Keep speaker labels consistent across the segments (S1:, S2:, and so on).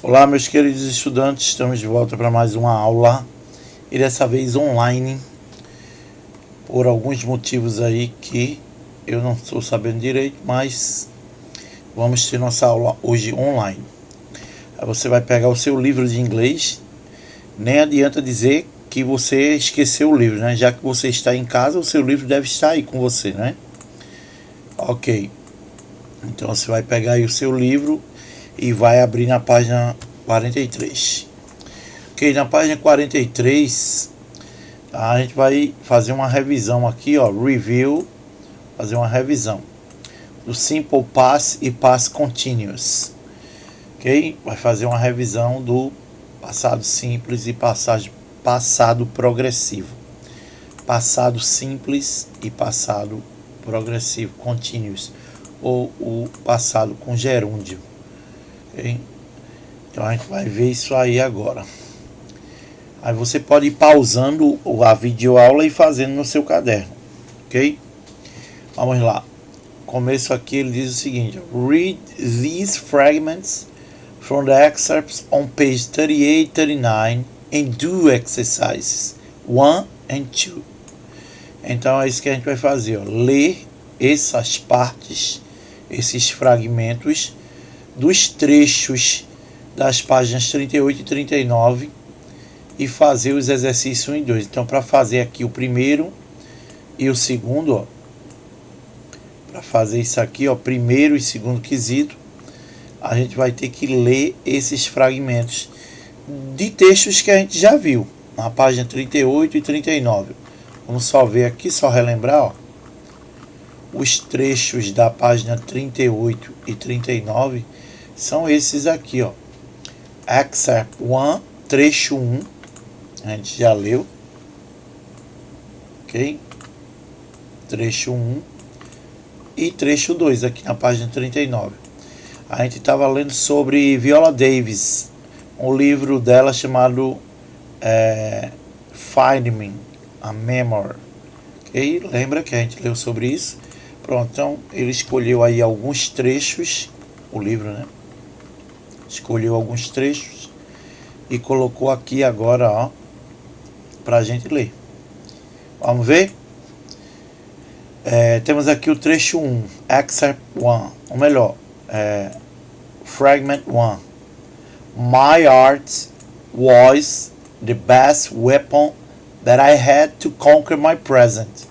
S1: Olá, meus queridos estudantes, estamos de volta para mais uma aula e dessa vez online, por alguns motivos aí que eu não estou sabendo direito, mas vamos ter nossa aula hoje online. Aí você vai pegar o seu livro de inglês, nem adianta dizer que você esqueceu o livro, né? Já que você está em casa, o seu livro deve estar aí com você, né? Ok, então você vai pegar aí o seu livro e vai abrir na página 43. Ok, na página 43 a gente vai fazer uma revisão aqui, ó, review, fazer uma revisão do Simple Past e Past Continuous. Ok, vai fazer uma revisão do passado simples e passado progressivo. Passado simples e passado progressivo, continuous, ou o passado com gerúndio. Okay? Então a gente vai ver isso aí agora. Aí você pode ir pausando a videoaula e fazendo no seu caderno, ok? Vamos lá. Começo aqui, ele diz o seguinte: read these fragments from the excerpts on page 38, 39 and do exercises 1 and 2. Então é isso que a gente vai fazer, ó. Ler essas partes, esses fragmentos dos trechos das páginas 38 e 39 e fazer os exercícios 1 e 2. Então, para fazer aqui o primeiro e o segundo, ó, para fazer isso aqui, ó, primeiro e segundo quesito, a gente vai ter que ler esses fragmentos de textos que a gente já viu na página 38 e 39. Vamos só ver aqui, só relembrar, ó, os trechos da página 38 e 39 são esses aqui, ó. Excerpt 1, trecho 1, a gente já leu, ok? Trecho 1 e trecho 2 aqui na página 39. A gente estava lendo sobre Viola Davis, um livro dela chamado Find Me, a Memoir. Okay? Lembra que a gente leu sobre isso? Pronto, então ele escolheu aí alguns trechos, o livro, né? Escolheu alguns trechos e colocou aqui agora, ó, para a gente ler. Vamos ver? Temos aqui o trecho 1, Excerpt 1, ou melhor, Fragment 1. My art was the best weapon that I had to conquer my present.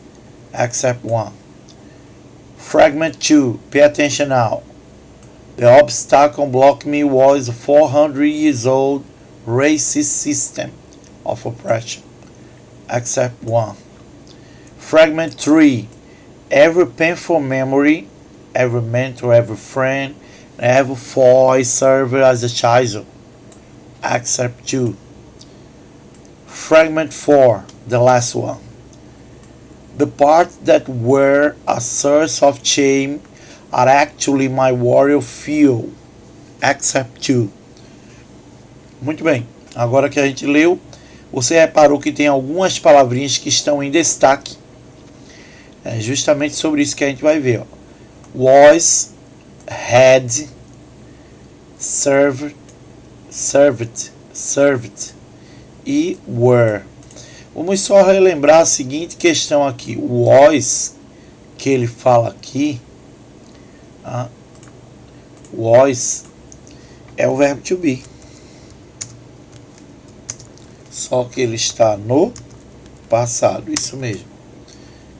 S1: Excerpt 1. Fragment 2, pay attention now. The obstacle blocking me was a 400 years old racist system of oppression. Excerpt 1. Fragment 3. Every painful memory, every mentor, every friend, every foe I served as a child. Excerpt 2. Fragment 4. The last one. The parts that were a source of shame are actually my warrior fuel. Excerpt 2. Muito bem. Agora que a gente leu, você reparou que tem algumas palavrinhas que estão em destaque. É justamente sobre isso que a gente vai ver, ó. Was, had, served e were. Vamos só relembrar a seguinte questão aqui. O was, que ele fala aqui, tá? Was é o verbo to be. Só que ele está no passado, isso mesmo.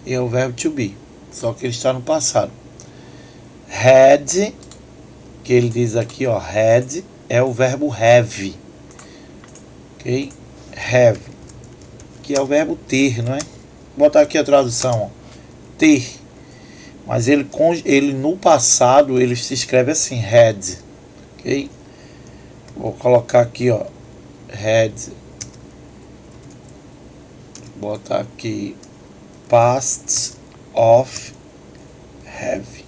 S1: E é o verbo to be, só que ele está no passado. Had, que ele diz aqui, ó, had é o verbo have. Ok? Have, que é o verbo ter, não é? Vou botar aqui a tradução, ó, ter. Mas ele no passado, ele se escreve assim, had. Ok? Vou colocar aqui, ó, had. Vou botar aqui past of have.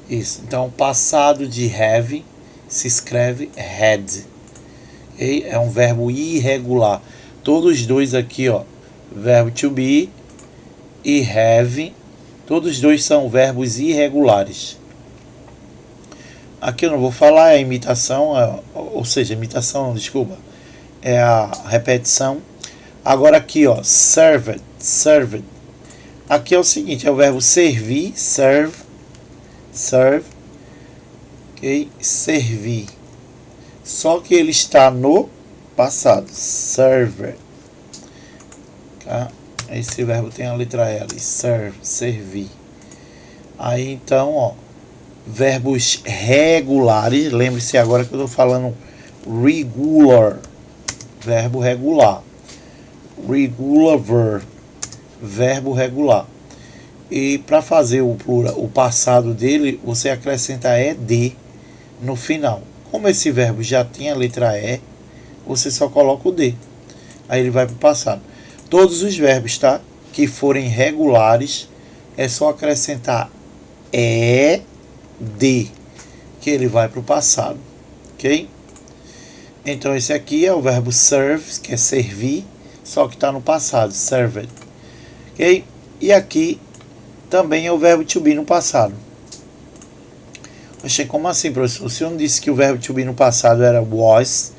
S1: Isso. Então, passado de have se escreve had. Okay? É um verbo irregular. Todos dois aqui, ó, verbo to be e have, todos dois são verbos irregulares. Aqui eu não vou falar, é a imitação, ou seja, imitação, desculpa, é a repetição. Agora aqui, ó, served, served. Aqui é o seguinte, é o verbo servir, serve, serve, ok? Servir. Só que ele está no passado, server. Tá? Esse verbo tem a letra L, serve, servir. Aí então, ó, verbos regulares, lembre-se agora que eu estou falando regular, verbo regular, regular verb, verbo regular. E para fazer o plural, o passado dele, você acrescenta ed no final. Como esse verbo já tem a letra E, você só coloca o D. Aí ele vai para o passado. Todos os verbos, tá, que forem regulares, é só acrescentar ed, que ele vai para o passado, ok? Então esse aqui é o verbo serve, que é servir, só que está no passado, served, ok? E aqui também é o verbo to be no passado. Achei, como assim, professor? O senhor não disse que o verbo to be no passado era was?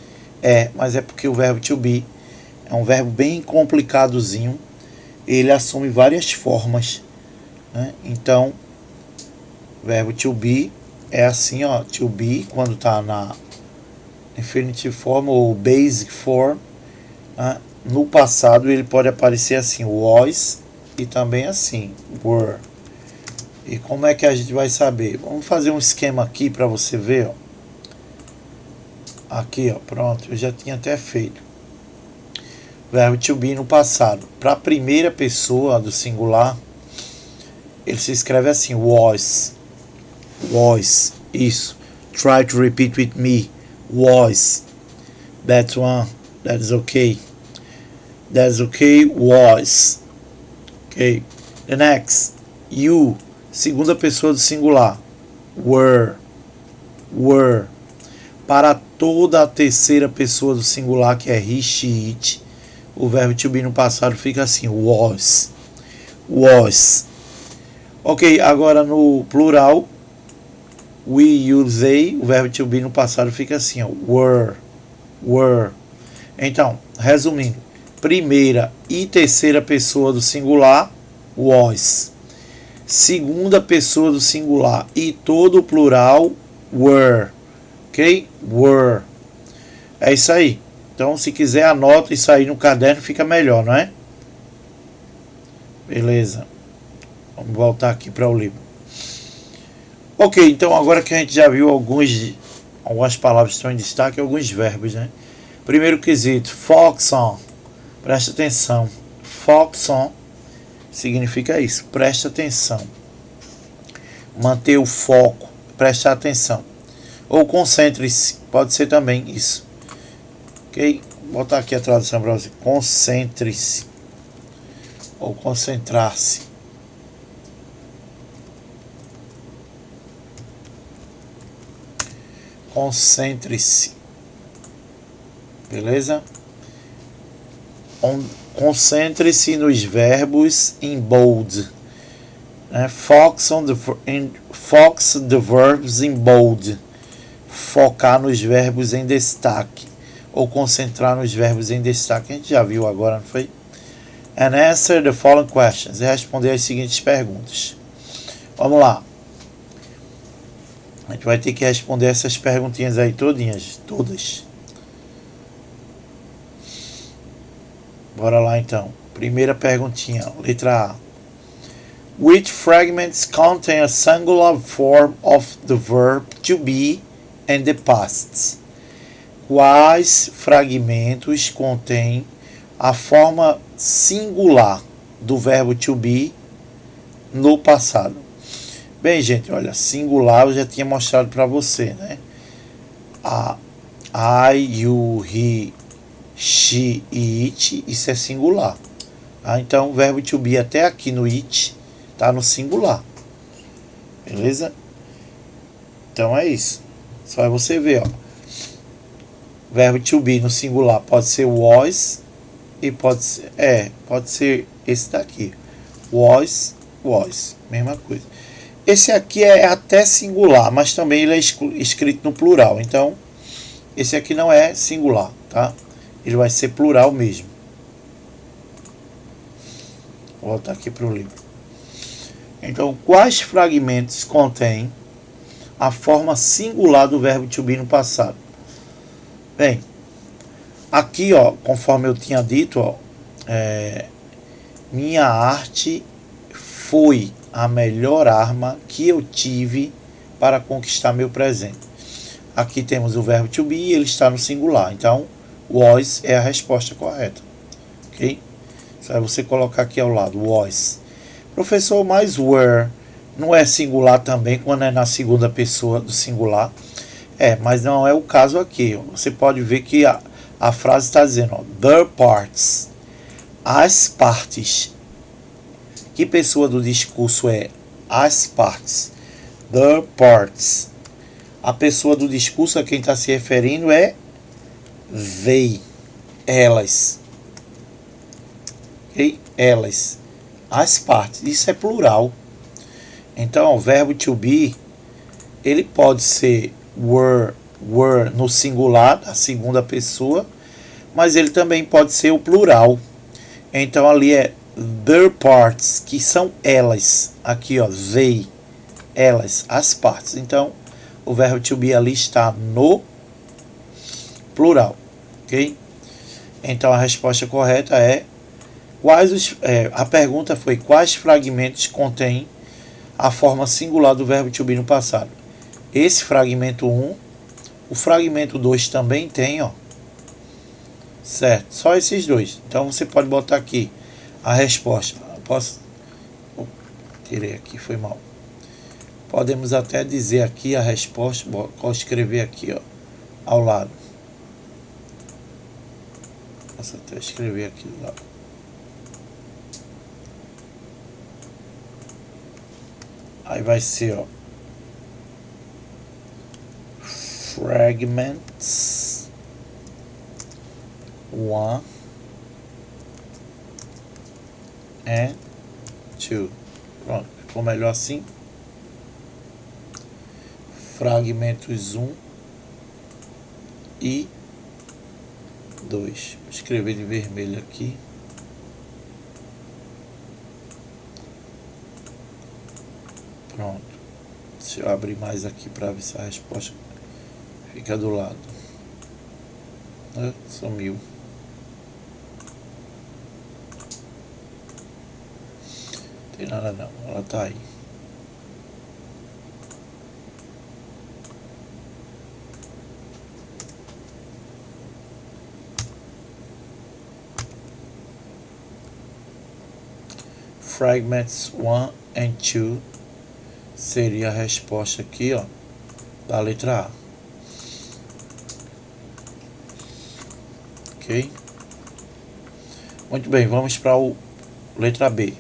S1: Mas é porque o verbo to be é um verbo bem complicadozinho. Ele assume várias formas, né? Então, o verbo to be é assim, ó, to be, quando está na infinitive form ou basic form, né? No passado ele pode aparecer assim, was, e também assim, were. E como é que a gente vai saber? Vamos fazer um esquema aqui para você ver, ó. Aqui, ó, pronto, eu já tinha até feito. Verbo to be no passado. Para a primeira pessoa do singular, ele se escreve assim, was. Was, isso. Try to repeat with me. Was. That's one. That's okay. That's okay, was. Okay. The next, you. Segunda pessoa do singular, were, were. Para toda a terceira pessoa do singular, que é he, she, it, o verbo to be no passado fica assim, was, was. Ok, agora no plural, we, you, they, o verbo to be no passado fica assim, ó, were, were. Então, resumindo, primeira e terceira pessoa do singular, was. Segunda pessoa do singular e todo o plural, were, ok? Were. É isso aí. Então, se quiser, anota isso aí no caderno, fica melhor, não é? Beleza. Vamos voltar aqui para o livro. Ok, então agora que a gente já viu algumas palavras que estão em destaque, alguns verbos, né? Primeiro quesito, focus on. Presta atenção. Focus on significa isso, preste atenção. Manter o foco, prestar atenção. Ou concentre-se, pode ser também isso. Ok? Vou botar aqui a tradução para você. Concentre-se. Ou concentrar-se. Concentre-se. Beleza? Concentre-se nos verbos em bold. Focus the verbs in bold. Focar nos verbos em destaque. Ou concentrar nos verbos em destaque. A gente já viu agora, não foi? And answer the following questions. E responder as seguintes perguntas. Vamos lá. A gente vai ter que responder essas perguntinhas aí todinhas. Todas. Bora lá então. Primeira perguntinha, letra A. Which fragments contain a singular form of the verb to be and the past? Quais fragmentos contêm a forma singular do verbo to be no passado? Bem, gente, olha, singular eu já tinha mostrado para você, né? I, you, he, she e it, isso é singular. Então, o verbo to be até aqui no it está no singular. Beleza? Então é isso. Só é você ver, ó. O verbo to be no singular pode ser was e pode ser esse daqui. Was, mesma coisa. Esse aqui é até singular, mas também ele é escrito no plural. Então, esse aqui não é singular, tá? Ele vai ser plural mesmo. Vou voltar aqui para o livro. Então, quais fragmentos contêm a forma singular do verbo to be no passado? Bem, aqui, ó, conforme eu tinha dito, ó, minha arte foi a melhor arma que eu tive para conquistar meu presente. Aqui temos o verbo to be e ele está no singular. Então, was é a resposta correta. Ok? Só é você colocar aqui ao lado, was. Professor, mas were não é singular também quando é na segunda pessoa do singular? Mas não é o caso aqui. Você pode ver que a frase está dizendo, ó, the parts, as partes. Que pessoa do discurso é as partes? The parts. A pessoa do discurso a quem está se referindo é they, elas. Okay? Elas. As partes. Isso é plural. Então, o verbo to be, ele pode ser were no singular, a segunda pessoa, mas ele também pode ser o plural. Então, ali é their parts, que são elas. Aqui, ó, they, elas, as partes. Então, o verbo to be ali está no plural, ok? Então, a resposta correta é a pergunta foi quais fragmentos contém a forma singular do verbo to be no passado. Esse fragmento 1, o fragmento 2 também tem, ó. Certo, só esses dois. Então você pode botar aqui a resposta. Tirei aqui, foi mal. Podemos até dizer aqui a resposta, vou escrever aqui, ó, ao lado. Posso até escrever aqui do lado. Aí vai ser, ó, fragments 1 and 2. Pronto, ficou melhor assim. Fragmentos 1 e 2. Vou escrever de vermelho aqui. Pronto. Deixa eu abrir mais aqui para ver se a resposta fica do lado. Sumiu. Não tem nada não, ela tá aí. Fragments 1 and 2 seria a resposta aqui, ó, da letra A. Ok? Muito bem, vamos para a letra B.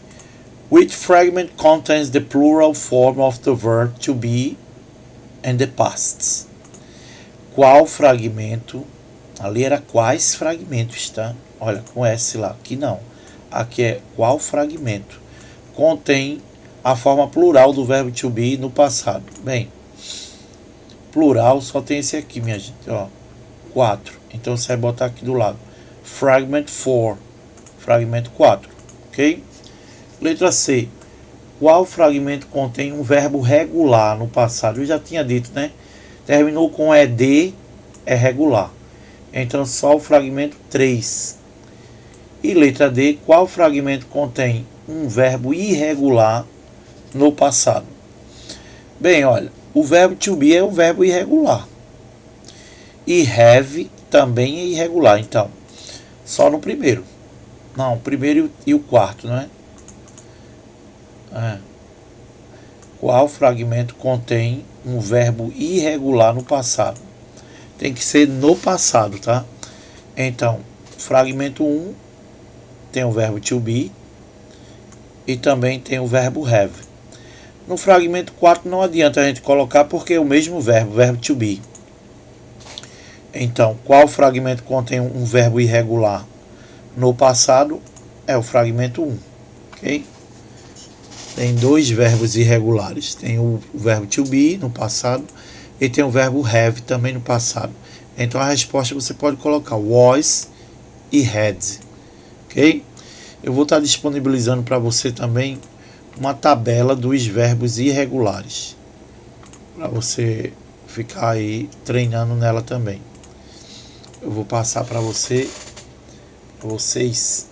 S1: Which fragment contains the plural form of the verb to be and the past? Qual fragmento? Ali era quais fragmentos, tá? Olha, com S lá. Aqui não. Aqui é qual fragmento contém a forma plural do verbo to be no passado. Bem, plural só tem esse aqui, minha gente, ó, 4. Então você vai botar aqui do lado, fragment 4, fragmento 4, ok? Letra C, qual fragmento contém um verbo regular no passado? Eu já tinha dito, né? Terminou com ED, é regular. Então só o fragmento 3. E letra D, qual fragmento contém um verbo irregular no passado? Bem, olha, o verbo to be é um verbo irregular. E have também é irregular. Então, só no primeiro. Não, o primeiro e o quarto, não é? Qual fragmento contém um verbo irregular no passado? Tem que ser no passado, tá? Então, fragmento 1 tem o verbo to be e também tem o verbo have. No fragmento 4 não adianta a gente colocar porque é o mesmo verbo, verbo to be. Então, qual fragmento contém um verbo irregular no passado? É o fragmento 1, ok? tem dois verbos irregulares. Tem o verbo to be no passado e tem o verbo have também no passado. Então a resposta você pode colocar was e had. Ok? Eu vou estar disponibilizando para você também uma tabela dos verbos irregulares, para você ficar aí treinando nela também. Eu vou passar para vocês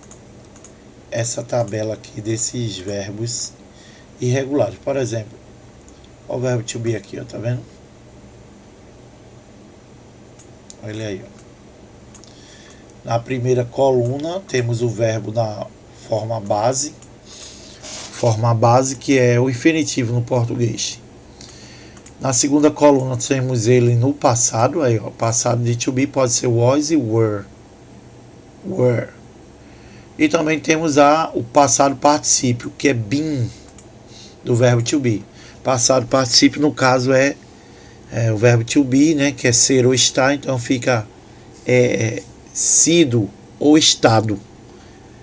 S1: essa tabela aqui desses verbos irregulares. Por exemplo, olha o verbo to be aqui, ó, tá vendo? Olha ele aí, ó. Na primeira coluna temos o verbo na forma base que é o infinitivo no português. Na segunda coluna temos ele no passado, aí ó, passado de to be pode ser was e were. E também temos o passado particípio, que é been, do verbo to be. Passado particípio, no caso, é o verbo to be, né, que é ser ou estar, então fica sido ou estado.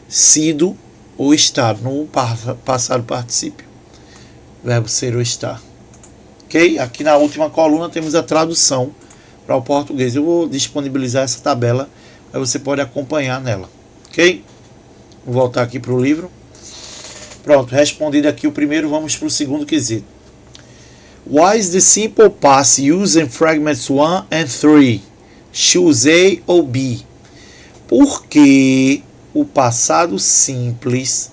S1: Sido ou estado, no passado particípio. Verbo ser ou estar. Ok? Aqui na última coluna temos a tradução para o português. Eu vou disponibilizar essa tabela, aí você pode acompanhar nela. Ok? Vou voltar aqui para o livro. Pronto, respondido aqui o primeiro, vamos para o segundo quesito. Why is the simple past used in fragments 1 and 3? Choose A ou B. Por que o passado simples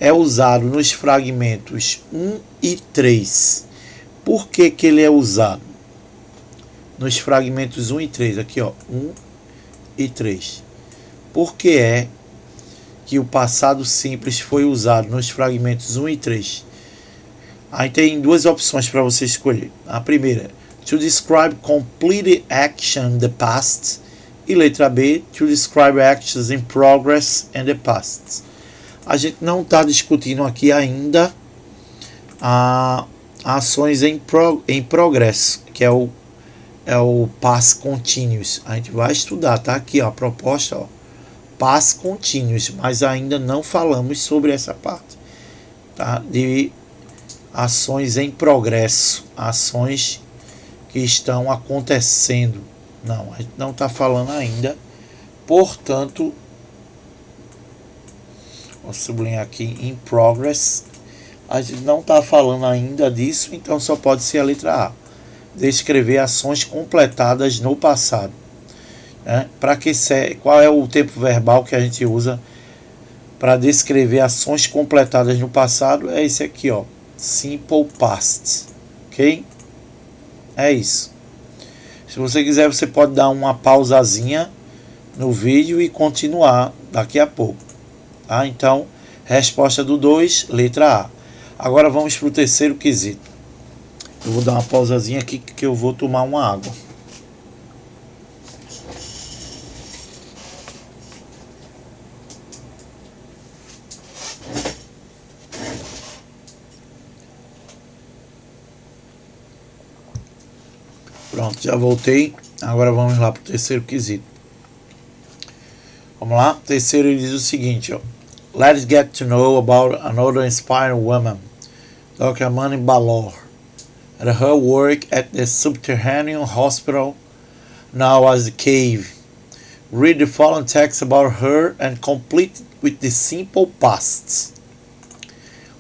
S1: é usado nos fragmentos 1 e 3? Por que que ele é usado nos fragmentos 1 e 3? Aqui, ó, 1 e 3. Por que é que o passado simples foi usado nos fragmentos 1 e 3? Aí tem duas opções para você escolher. A primeira, to describe completed action in the past. E letra B, to describe actions in progress in the past. A gente não está discutindo aqui ainda ações em progresso, que é o past continuous. A gente vai estudar, tá aqui ó, a proposta, ó, past continuous, mas ainda não falamos sobre essa parte, tá? De ações em progresso, ações que estão acontecendo. Não, a gente não está falando ainda. Portanto, vou sublinhar aqui in progress. A gente não está falando ainda disso, então só pode ser a letra A. Descrever ações completadas no passado. Qual é o tempo verbal que a gente usa para descrever ações completadas no passado? É esse aqui, ó, simple past. Ok? É isso. Se você quiser, você pode dar uma pausazinha no vídeo e continuar daqui a pouco. Tá? Então, resposta do 2, letra A. Agora vamos para o terceiro quesito. Eu vou dar uma pausazinha aqui que eu vou tomar uma água. Pronto, já voltei. Agora vamos lá para o terceiro quesito. Vamos lá? O terceiro ele diz o seguinte, ó. Let's get to know about another inspiring woman, Dr. Amani Balor, and her work at the Subterranean Hospital, now as the Cave. Read the following text about her and complete it with the simple past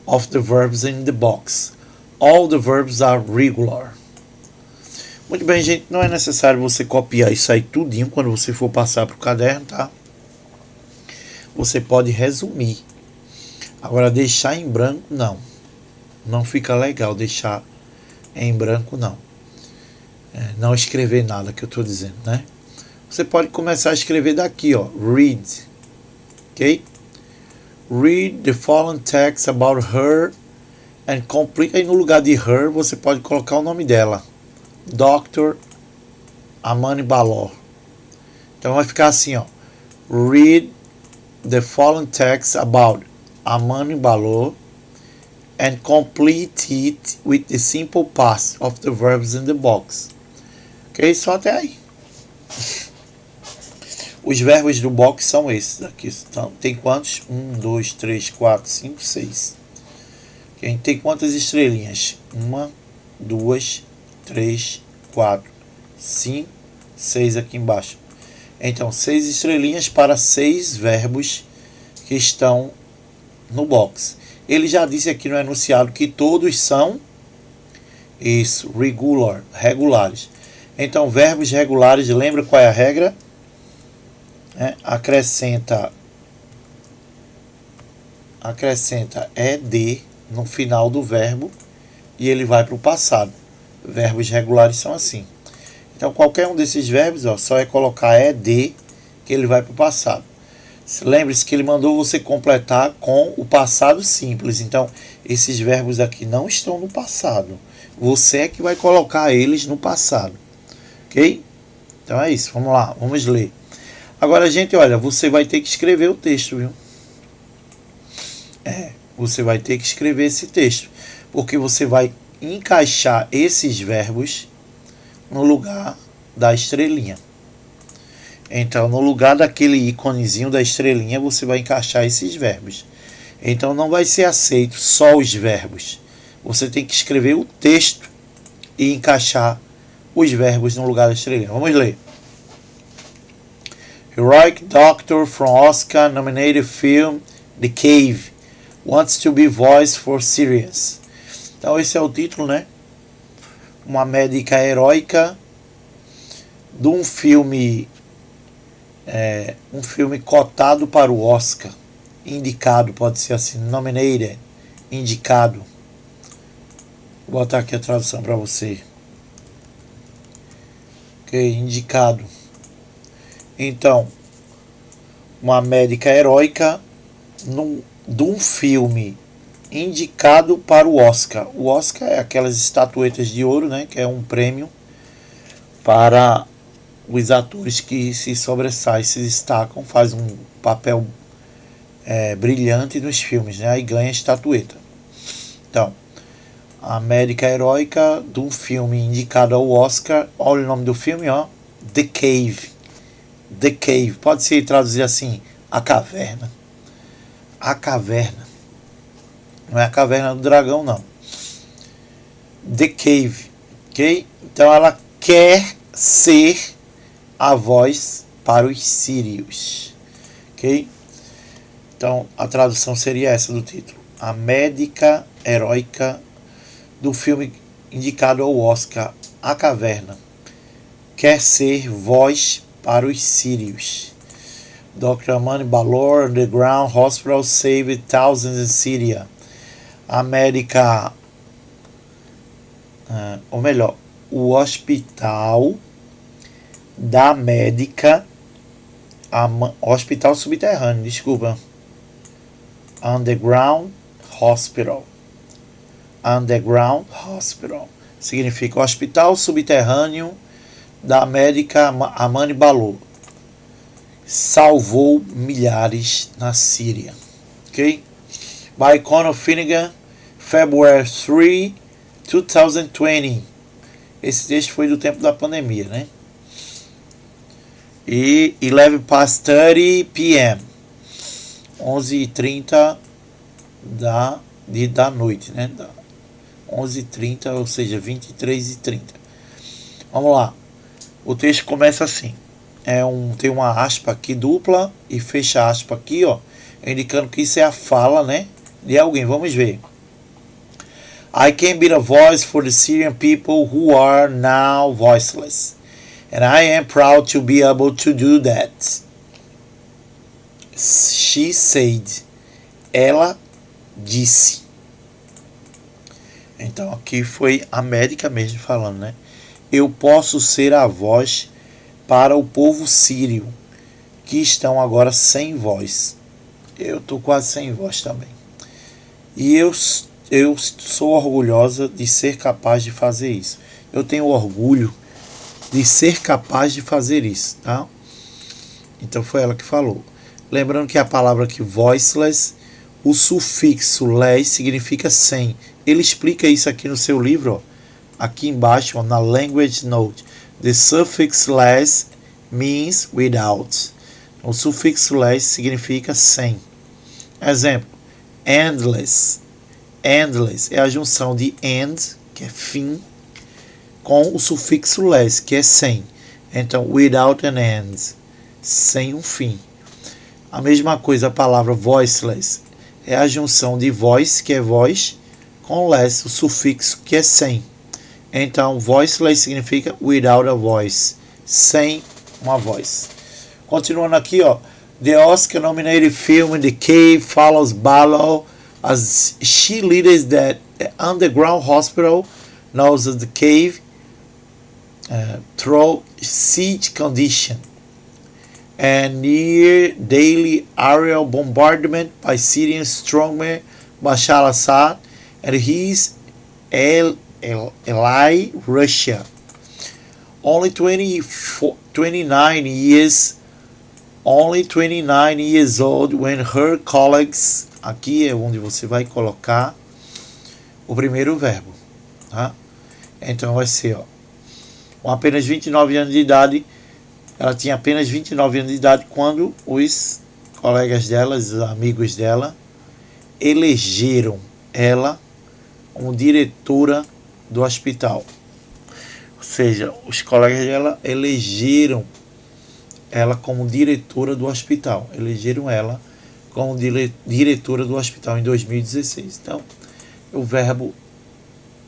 S1: of the verbs in the box. All the verbs are regular. Muito bem, gente, não é necessário você copiar isso aí tudinho quando você for passar para o caderno, tá? Você pode resumir. Agora, deixar em branco, não. Não fica legal deixar em branco, não. Não escrever nada que eu estou dizendo, né? Você pode começar a escrever daqui, ó. Read. Ok? Read the following text about her and complete. Aí no lugar de her, você pode colocar o nome dela. Dr. Amani Balor. Então vai ficar assim, ó. Read the following text about Amani Balor and complete it with the simple past of the verbs in the box. Ok? Só até aí. Os verbos do box são esses aqui. Então, tem quantos? 1, 2, 3, 4, 5, 6. A gente tem quantas estrelinhas? 1, 2, 3, 4, 5, 6 aqui embaixo. Então, 6 estrelinhas para 6 verbos que estão no box. Ele já disse aqui no enunciado que todos são regulares. Então, verbos regulares, lembra qual é a regra? Acrescenta ed no final do verbo e ele vai para o passado. Verbos regulares são assim. Então, qualquer um desses verbos, só é colocar ed que ele vai para o passado. Lembre-se que ele mandou você completar com o passado simples. Então, esses verbos aqui não estão no passado. Você é que vai colocar eles no passado. Ok? Então é isso. Vamos lá. Vamos ler. Agora, gente, olha, você vai ter que escrever o texto, viu? Você vai ter que escrever esse texto. Porque você vai encaixar esses verbos no lugar da estrelinha. Então, no lugar daquele íconezinho da estrelinha, você vai encaixar esses verbos. Então, não vai ser aceito só os verbos. Você tem que escrever o texto e encaixar os verbos no lugar da estrelinha. Vamos ler. Heroic doctor from Oscar-nominated film The Cave wants to be voiced for Syrians. Então, esse é o título, né? Uma médica heróica de um filme cotado para o Oscar, indicado, pode ser assim, nominated, indicado. Vou botar aqui a tradução para você. Ok, indicado. Então, uma médica heróica de um filme indicado para o Oscar. O Oscar é aquelas estatuetas de ouro, né, que é um prêmio para os atores que se sobressaem, se destacam, faz um papel brilhante nos filmes, né? Aí ganha a estatueta. Então, a médica heróica de um filme indicado ao Oscar. Olha o nome do filme, The Cave. The Cave. Pode ser traduzido assim, a caverna. A caverna. Não é a caverna do dragão, não. The Cave. Ok? Então ela quer ser a voz para os sírios. Ok? Então, a tradução seria essa do título. A médica heróica do filme indicado ao Oscar, A Caverna, quer ser voz para os sírios. Dr. Amani Balor Underground Hospital saved thousands in Syria. A médica... ou melhor, o hospital da médica, hospital subterrâneo, desculpa, Underground Hospital. Underground Hospital significa hospital subterrâneo da médica Amani Balor. Salvou milhares na Síria. Ok? By Conor Finnegan, February 3, 2020. Esse texto foi do tempo da pandemia, né? E 11:30 p.m. 11:30 da noite, né? 11:30, ou seja, 23:30. Vamos lá. O texto começa assim. Tem uma aspa aqui dupla e fecha a aspa aqui, indicando que isso é a fala, né, de alguém. Vamos ver. I can be a voice for the Syrian people who are now voiceless. And I am proud to be able to do that. She said. Ela disse. Então aqui foi a médica mesmo falando, né? Eu posso ser a voz para o povo sírio, que estão agora sem voz. Eu estou quase sem voz também. E eu sou orgulhosa de ser capaz de fazer isso. Eu tenho orgulho de ser capaz de fazer isso, tá? Então foi ela que falou. Lembrando que a palavra aqui, voiceless, o sufixo less significa sem. Ele explica isso aqui no seu livro, aqui embaixo, na language note. The suffix less means without. O sufixo less significa sem. Exemplo, endless, Endless é a junção de end, que é fim, com o sufixo less, que é sem. Então, without an end, sem um fim. A mesma coisa a palavra voiceless é a junção de voice, que é voz, com less, o sufixo que é sem. Então, voiceless significa without a voice, sem uma voz. Continuando aqui, ó, the Oscar-nominated film The Cave follows Ballo as she leads the underground hospital known as The Cave through siege condition and near daily aerial bombardment by Syrian strongman Bashar al-Assad and his ally Russia. Only 29 years old when her colleagues, aqui é onde você vai colocar o primeiro verbo, tá? Então vai ser, ó, com apenas 29 anos de idade, ela tinha apenas 29 anos de idade quando os colegas dela, os amigos dela, elegeram ela como diretora do hospital. Ou seja, os colegas dela elegeram ela como diretora do hospital. Elegeram ela como diretora do hospital em 2016. Então, o verbo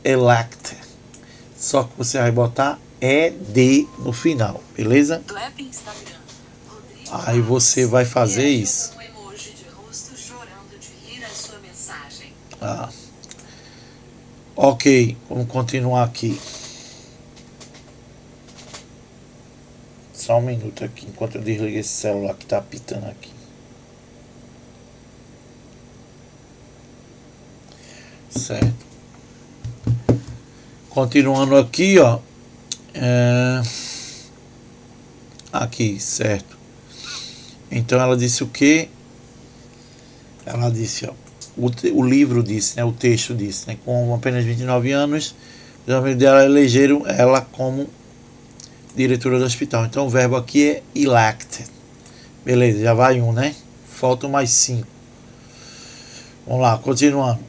S1: elect. Só que você vai botar ED no final, beleza? Aí você vai fazer isso. Ok, vamos continuar aqui. Só um minuto aqui, enquanto eu desligo esse celular que tá apitando aqui. Certo. Continuando aqui, ó. Aqui, certo. Então ela disse o quê? Ela disse, ó. O livro disse, né? O texto disse, né? Com apenas 29 anos, os amigos dela elegeram ela como diretora do hospital. Então o verbo aqui é elected. Beleza, já vai um, né? Faltam mais 5. Vamos lá, continuando.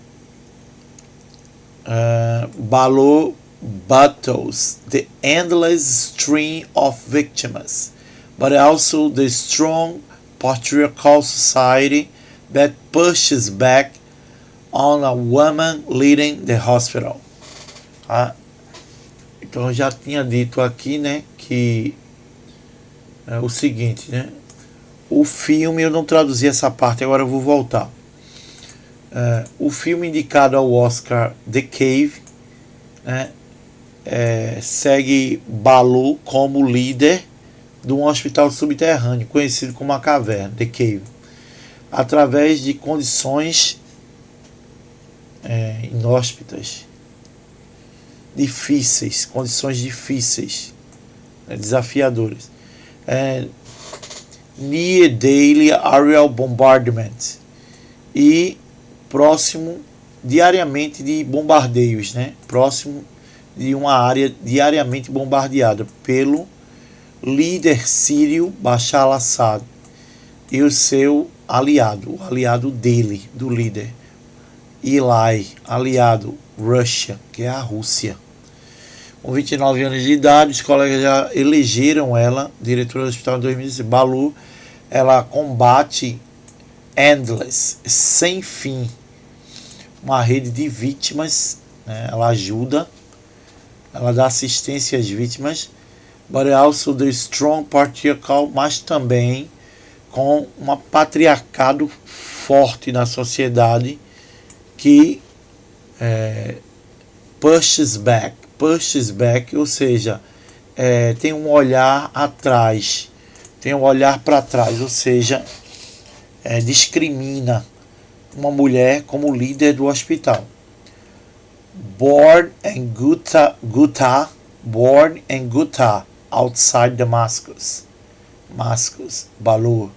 S1: Ballo battles the endless stream of victims, but also the strong patriarchal society that pushes back on a woman leading the hospital. Então eu já tinha dito aqui, né, que é o seguinte, né? O filme, eu não traduzi essa parte, agora eu vou voltar. O filme indicado ao Oscar, The Cave, né, segue Ballo como líder de um hospital subterrâneo, conhecido como a caverna, The Cave, através de condições inóspitas, difíceis, condições difíceis, desafiadoras. Near daily aerial bombardment, e próximo diariamente de bombardeios, né? Próximo de uma área diariamente bombardeada pelo líder sírio Bashar al-Assad e o seu aliado, o aliado dele, do líder, Ally, aliado Russia, que é a Rússia. Com 29 anos de idade, os colegas já elegeram ela diretora do hospital em 2016. Ballo, ela combate endless, sem fim, uma rede de vítimas, né? Ela ajuda, ela dá assistência às vítimas, but also the strong patriarchal, mas também com um patriarcado forte na sociedade que pushes back, ou seja, tem um olhar atrás, tem um olhar para trás, ou seja, discrimina uma mulher como líder do hospital. Born in Ghouta, outside Damascus. Ballo.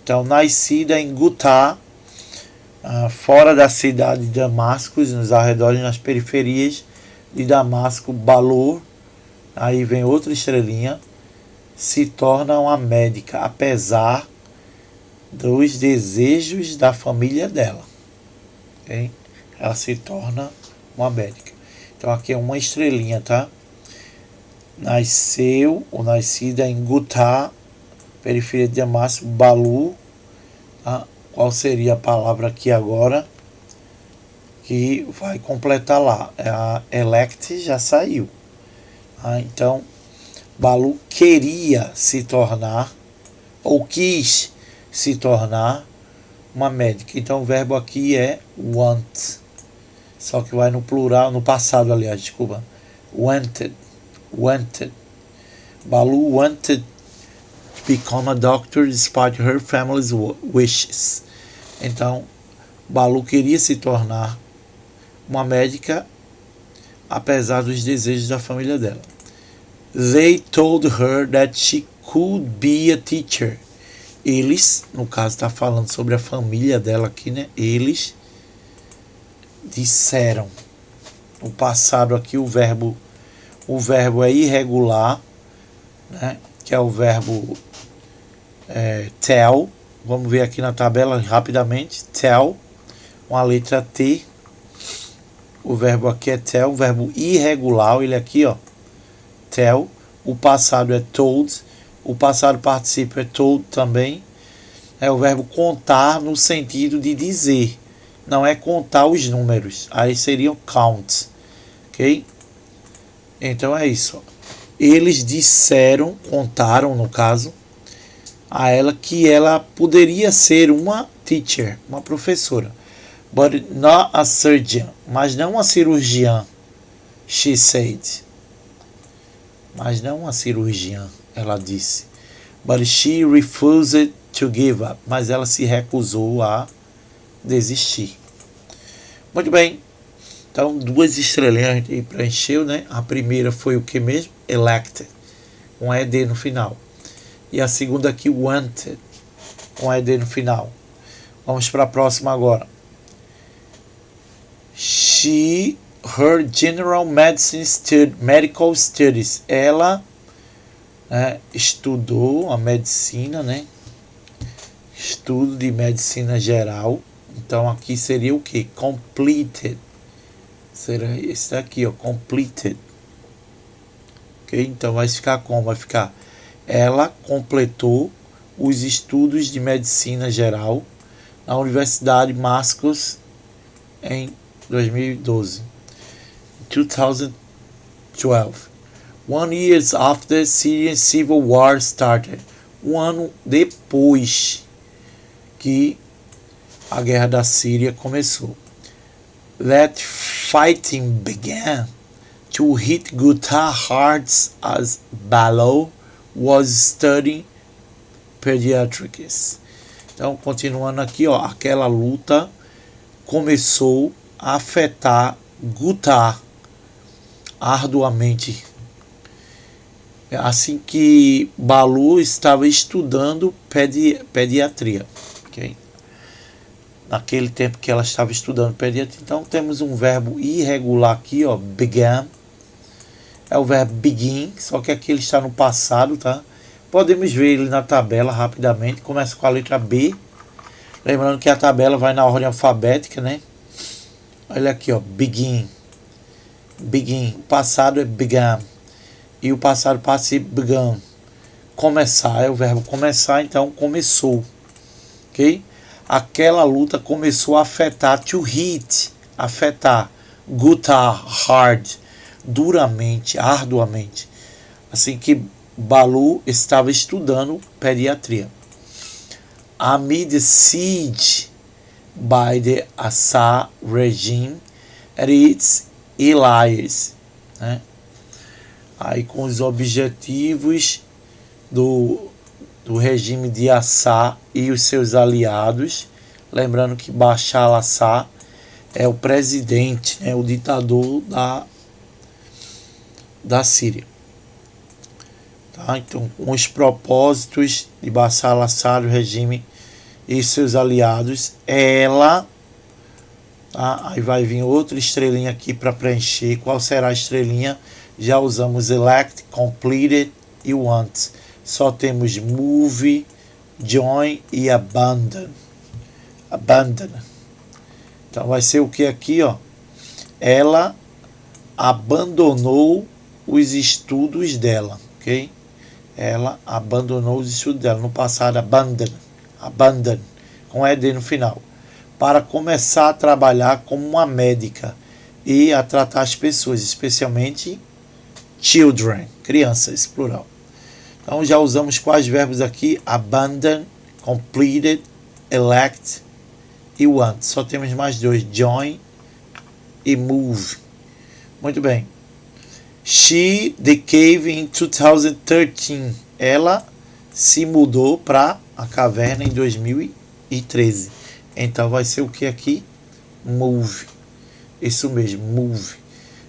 S1: Então, nascida em Ghouta, fora da cidade de Damasco, nos arredores, nas periferias de Damasco, Ballo, aí vem outra estrelinha, se torna uma médica, apesar dos desejos da família dela. Okay? ela se torna uma médica. Então aqui é uma estrelinha, tá? Nasceu ou nascida em Gutah, periferia de Damasco, Balu. Tá? Qual seria a palavra aqui agora que vai completar lá? A elect já saiu. Tá? Então, Balu queria se tornar, ou quis se tornar, uma médica. Então o verbo aqui é want. Só que vai no plural, no passado, aliás, desculpa. Wanted. Balu wanted to become a doctor despite her family's wishes. Então, Balu queria se tornar uma médica apesar dos desejos da família dela. They told her that she could be a teacher. Eles, no caso está falando sobre a família dela aqui, né? Eles disseram. No passado aqui o verbo é irregular, né? Que é o verbo tell. Vamos ver aqui na tabela rapidamente. Tell, com a letra T. O verbo aqui é tell, um verbo irregular, ele aqui, ó. Tell. O passado é told. O passado participio é told também. É o verbo contar no sentido de dizer. Não é contar os números. Aí seriam count. Ok? Então é isso. Eles disseram, contaram no caso, a ela que ela poderia ser uma teacher, uma professora. But not a surgeon. Mas não uma cirurgiã. She said. Mas não uma cirurgiã, ela disse. But she refused to give up. Mas ela se recusou a desistir. Muito bem. Então, 2 estrelinhas a gente preencheu, né? A primeira foi o que mesmo? Elected. Com ED no final. E a segunda aqui, wanted. Com ED no final. Vamos para a próxima agora. Her general medicine medical studies. Ela estudou a medicina, né? Estudo de medicina geral. Então aqui seria o que? Completed. Será esse daqui, ó. Completed. Ok? Então vai ficar como? Vai ficar. Ela completou os estudos de medicina geral na Universidade Damascus em 2012. 2012. 1 year after Syrian Civil War started. Um ano depois que a guerra da Síria começou. That fighting began to hit Gutah hard as Balu was studying pediatrics. Então, continuando aqui, ó, aquela luta começou a afetar Gutah arduamente. Assim que Balu estava estudando pediatria. Okay? Naquele tempo que ela estava estudando pediatria. Então temos um verbo irregular aqui, ó, began. É o verbo begin, só que aqui ele está no passado, tá? Podemos ver ele na tabela rapidamente. Começa com a letra B. Lembrando que a tabela vai na ordem alfabética, né? Olha aqui, ó, begin. Begin. O passado é began. E o passado participo began. Começar é o verbo começar, então começou. Ok? Aquela luta começou a afetar, to hit, afetar, Gutah hard, duramente, arduamente. Assim que Balu estava estudando pediatria. Amid siege by the Assad regime and its allies, né? Aí com os objetivos do regime de Assad e os seus aliados, lembrando que Bashar al-Assad é o presidente, né, o ditador da Síria. Tá? Então, com os propósitos de Bashar al-Assad, o regime e seus aliados, ela, tá? Aí vai vir outra estrelinha aqui para preencher. Qual será a estrelinha? Já usamos elect, completed e want. Só temos move, join e abandon. Abandon. Então vai ser o que aqui, ó? Ela abandonou os estudos dela, ok? Ela abandonou os estudos dela. No passado, abandon, com ED no final. Para começar a trabalhar como uma médica e a tratar as pessoas, especialmente children, crianças, plural. Então já usamos quais verbos aqui? Abandon, completed, elect e want. Só temos mais dois, join e move. Muito bem. She the cave in 2013. Ela se mudou para a caverna em 2013. Então vai ser o que aqui? Move. Isso mesmo, move.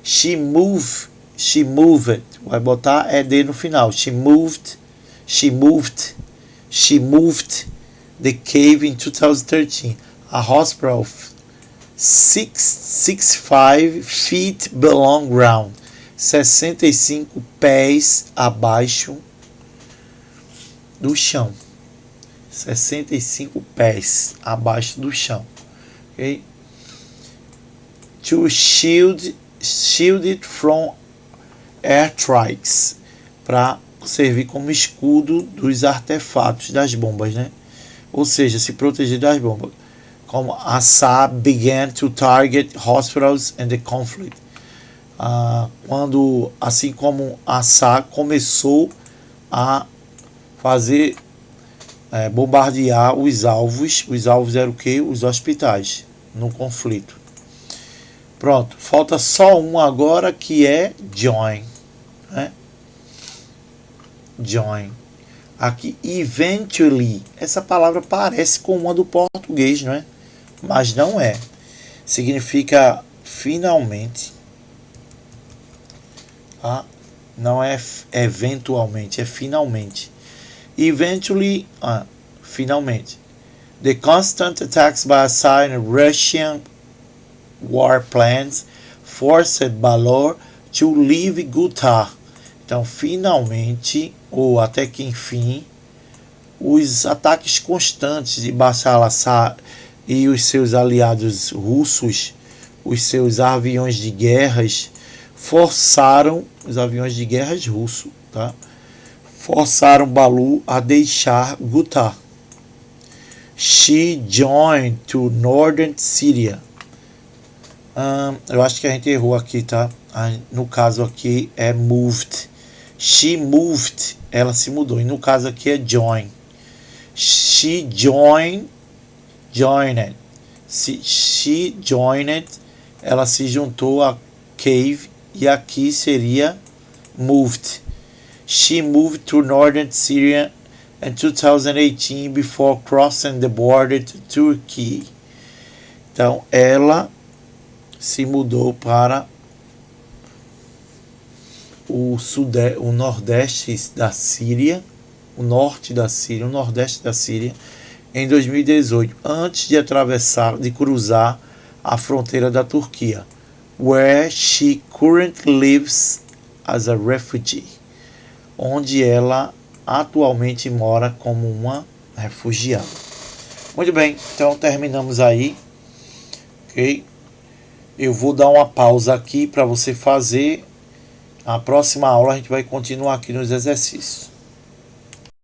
S1: She moved. Vai botar ED no final. She moved the cave in 2013. A hospital 65 feet below ground. 65 pés abaixo do chão. 65 pés abaixo do chão. Okay? To shield it from air strikes. Para servir como escudo dos artefatos das bombas, né? Ou seja, se proteger das bombas. Como Assad began to target hospitals and the conflict. Quando, assim como Assad começou a fazer bombardear os alvos eram o que? Os hospitais no conflito. Pronto, falta só um agora que é join, né? Join. Aqui, eventually, essa palavra parece com uma do português, não é? Mas não é. Significa finalmente. Tá? Não é eventualmente, é finalmente. Eventually, finalmente. The constant attacks by Assad and Russian war plans forced Balor to leave Ghouta. Então, finalmente, ou até que enfim, os ataques constantes de Bashar al-Assad e os seus aliados russos, os seus aviões de guerras, forçaram os aviões de guerras russos, tá? Forçaram Balor a deixar Ghouta. She joined to northern Syria. Eu acho que a gente errou aqui, tá? No caso aqui é moved. She moved, ela se mudou. E no caso aqui é join. She joined. She joined, ela se juntou a cave. E aqui seria moved. She moved to northern Syria in 2018 before crossing the border to Turkey. Então, ela se mudou para o nordeste da Síria, o norte da Síria, o nordeste da Síria, em 2018, antes de cruzar a fronteira da Turquia, where she currently lives as a refugee, onde ela atualmente mora como uma refugiada. Muito bem, então terminamos aí, ok? Eu vou dar uma pausa aqui para você fazer. A próxima aula a gente vai continuar aqui nos exercícios.